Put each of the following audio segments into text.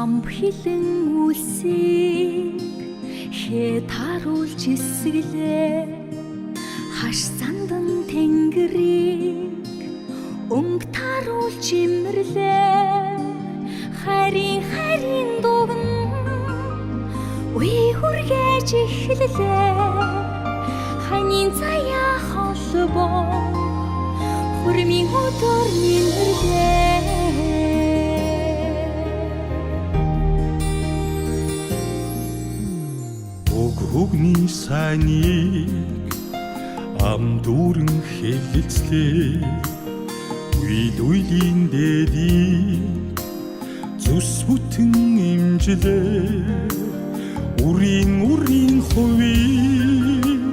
хилэн үлсийг хэтаруулж эсгэлээ хаш сандан тэнгэрийг өнгө таруулж имэрлээ харин дугн үе хүргэж эхэллээ ханийн заяа холбоо хүрмийн өдөр нэмэрлээ Өгний сайныг ам дүүрэн хэлэлцлээ Үйлийн дээдийг зүс бүтэн имжлээ Үрийн хувийг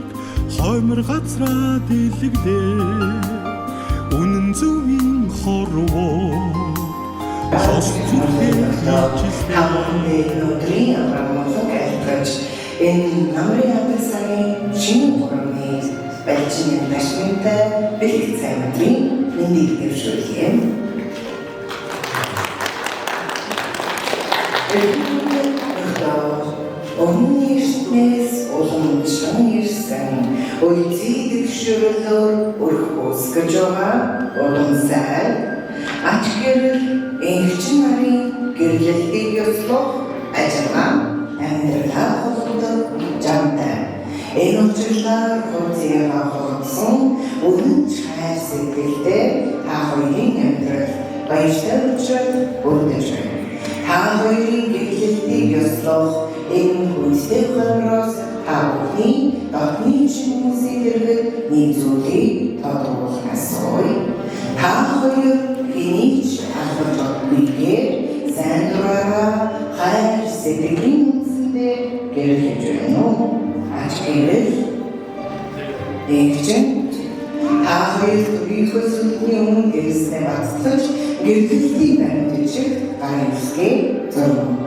хоймор газраа дэлгдээ Үнэн зөвийн хорвоо хос зүрхээ хийчихлээ Энэ намрын хадасаны шинэ программын барьцны машинтай бэлэг цайматрын мэндийг дэвшүүлье. Өмнө ирснээс улам чанга ирсэн үлзий дэвшүүлэлөөр өрх үсгэж байгаа улам сайн ач гэрэл эгчин нарын гэрлэлтийг ёслох ажиллагаа амьдралаа холбогдох жантай. Энэ учирлаар хуудсыгаа холбосон үнэн хайр сэтгэлтэй та хоёрын амьдрал баяртай учрал бүрдэж байна. Та хоёрын гэрлэлтийг ёслох энэ хүнстэй хонроос та бүхний дотны хүмүүсийн дэргэд нэг зүйлийг тодорхойлохоос гоё. Та хоёр хэний ч албадаггүйгээр сайн дураараа хайр сэтгэлийн гэрлэж байна уу? Ач гэрэл эгчин та хоёр өөрийнхөө сүлжээний өмнө гэрэлснээ батлаж гэрлэлтийг баримтж гарын үсгээ зурна.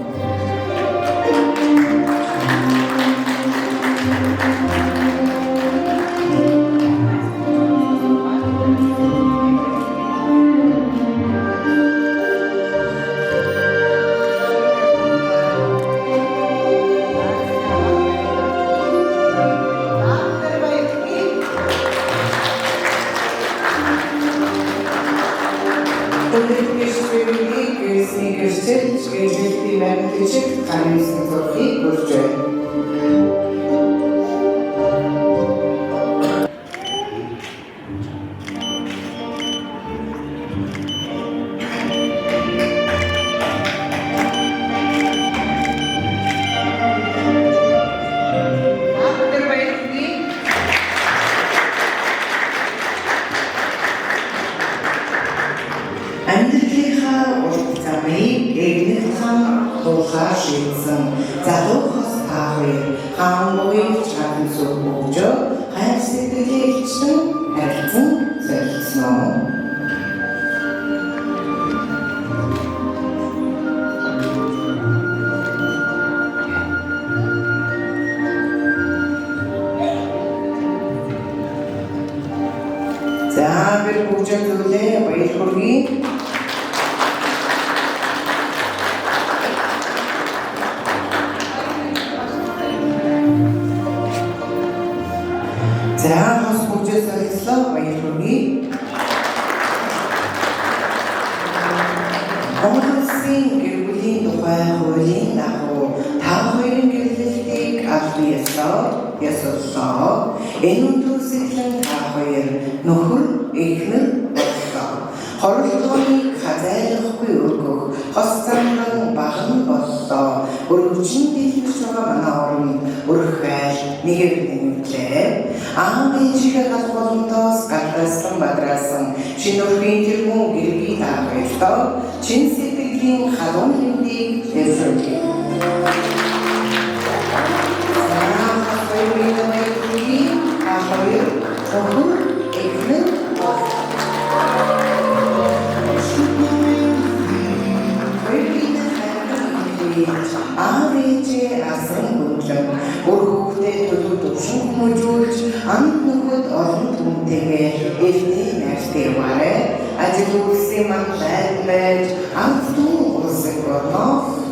Ажил үйлсийн маань байж амт дүү улсын болно.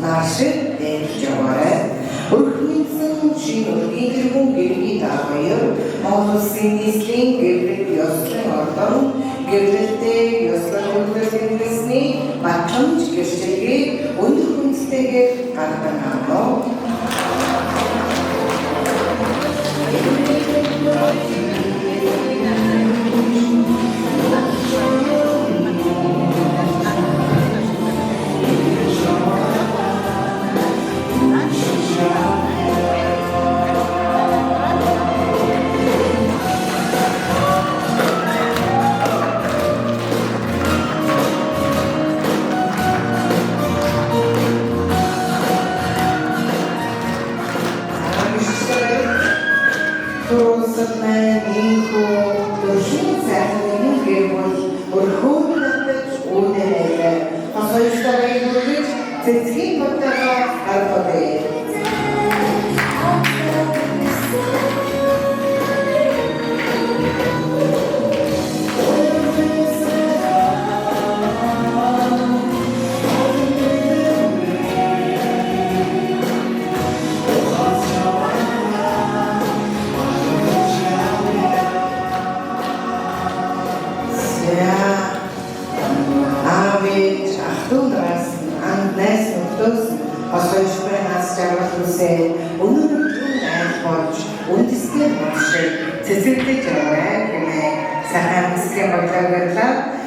Наашид дээрж яваарай. Өрхмөнсөн шинэ өрхийн тэргүүн гэргийн даавар Монгол Улсын нийслэлийн гэрлэлт ёслолын ордон гэрлэлтээ ёслол үйлдвэрлэлийн батламж гэрчлэгийг өндөр хүндэтэйгээр гарган авлаа.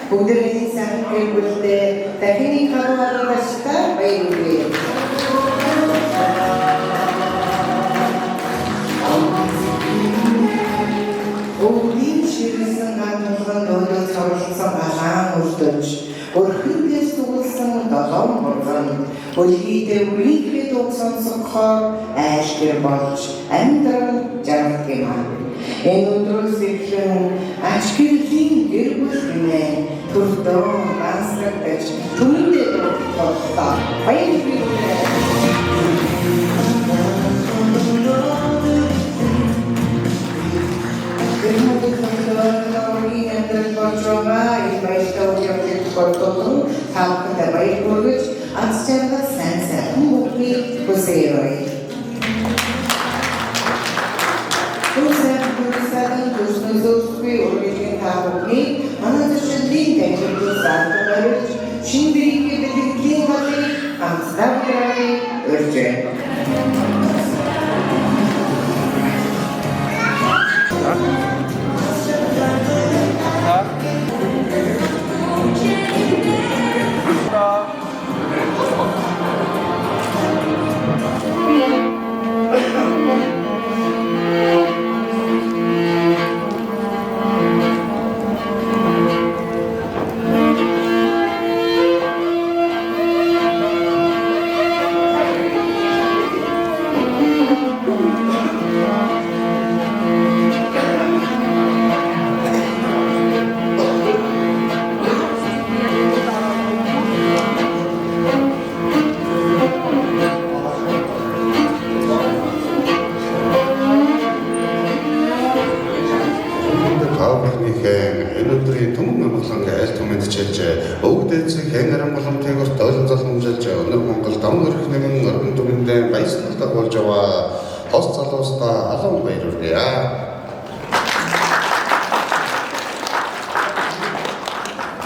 Бүгдээрээ сайн гэрүүлдэ дахины хаваараа баярлалаа. Өвлийн ширсэн ганцхан дөрөв цогцсон балаан өртөж өрхөндөөс туулсан долоон боргон өлгийдээ үрийнхээ дугсан сохоор айшгэр болж амьдрал жаргах юм аа. Энэ өдрөөс эхлэн ачгэрлийн гэр бүл гинэ төрдөө ганцлагдаж түндээ дурталтаа баярлалаа.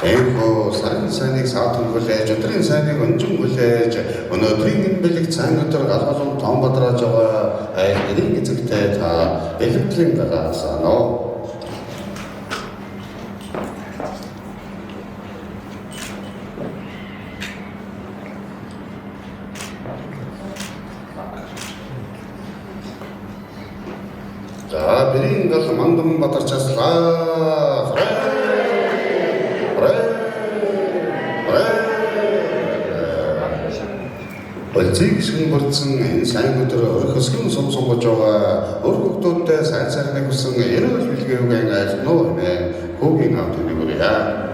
Эйхо сарын сайныг саатан хүлээж, өдрийн сайныг өнжин хүлээж, өнөөдрийн бэлэг цайн өдөр галгалуун том бадрааж байгаа айл нэрийн эзэгтэй та бэлэгдлийн гараасаа. За бэрийн гал мандам бадарчаслаа. Болцыг шин бүрдсэн энэ сайн өдөр өрхөсгөн сумсонгож байгаа өр хүүхдүүдтэй сайн сайхныг хүсэн эрүүл бэлгээвгэн айлт нөө хэмээн хүүгийн авт өгөрье.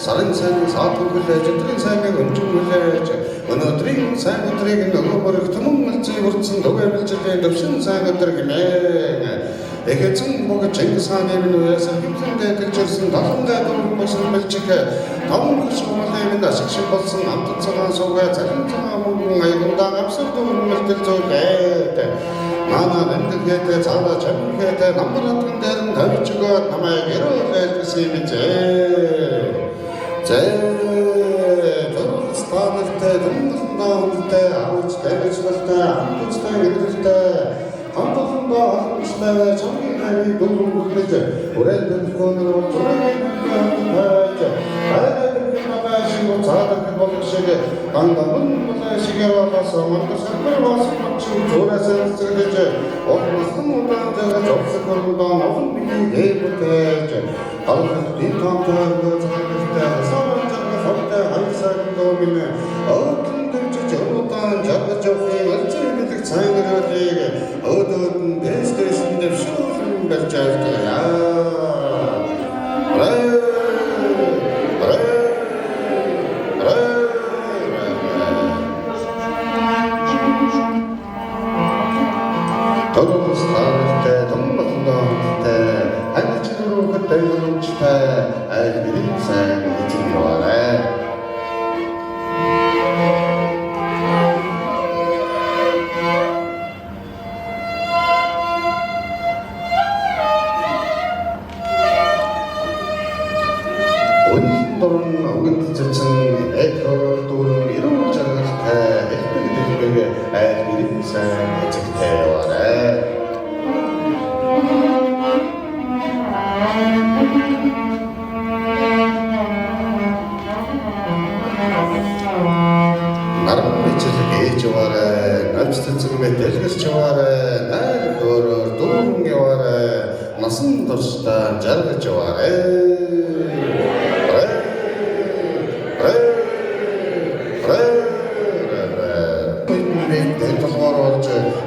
Сарын сайн саатан хүлээж, өдрийн сайныг өнжин хүлээж, өнөөдрийн сайн өдрийг нөгөөмөр түмэн үлцээ хүртсэн дугаарилжлээ төвшин сайн өдөр гэмээ. Эхэцэн бог Чингис хааны минь уяасан хэмлэндээ дэлжсэн талангаа дөрвөн босон бэлчиг таван хүч умалын минь ашиг шиг болсон амтан цагаан суугаа цалин цагаан мөнгөн аягундаа авсар дөрвөн мэлтэл зөөлээд Нана нэмдэгтэй цаана чамхэтэй намбаратган дээр нь тавьж өгөөд намайг эрүүлээд гэсэн юм зээ. Станалтай, дэмдэлтэй, авчтай, бичвэлтэй, хамтустай, гэдрэлтэй, хамтусандаа хамтустай, чамгийн хайрыг дөрвөн бүхлэж, үрэл бэлгөөнөр зургийг хайж, хайрыг намайшиг цаадаг болох шиг, гандамын болой шигээр болоосоо, мандас хэмбэр басан мочиг зуурасаа цэглэж, орностон удаан зэрэг зовсог хөрмөдөө новын бигийг ээбүтээж, халахад дин таамтай хөргөцгөлтэй, Хансагдомын оотон дэмжиж удаан жаргаж явахын алцын бэлэг цайнарыг өдөөд нь дэстэйсэн дэвшүүлэн барьж авдаг. Тодорхойтой томболтой аничруух тайлбартай айлбарыг сайн эзэн яваарай. Насан туршдаа жаргаж яваарай.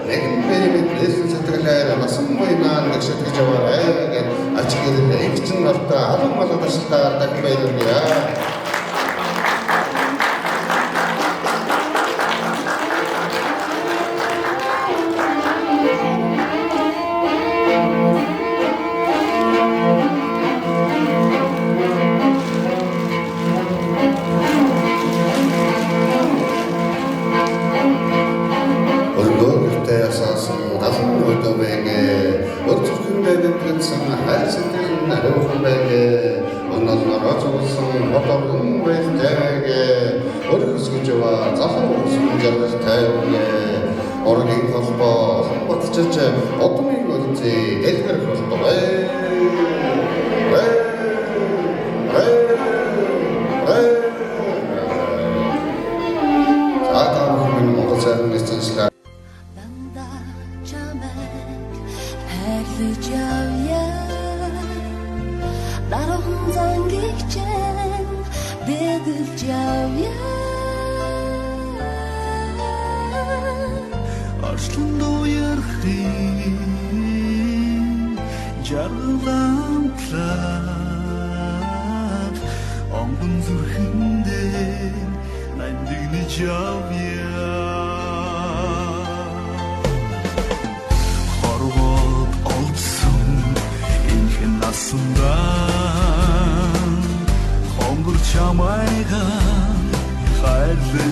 Нэгэн бэрэмэд лээсэн сэтгэлээр насан буйнаа нэг шитгэж яваарай гэж ачгэрэн эгчин нартаа алан малгад ашигтаар дахин байлгая. Honger çamayga hayırlı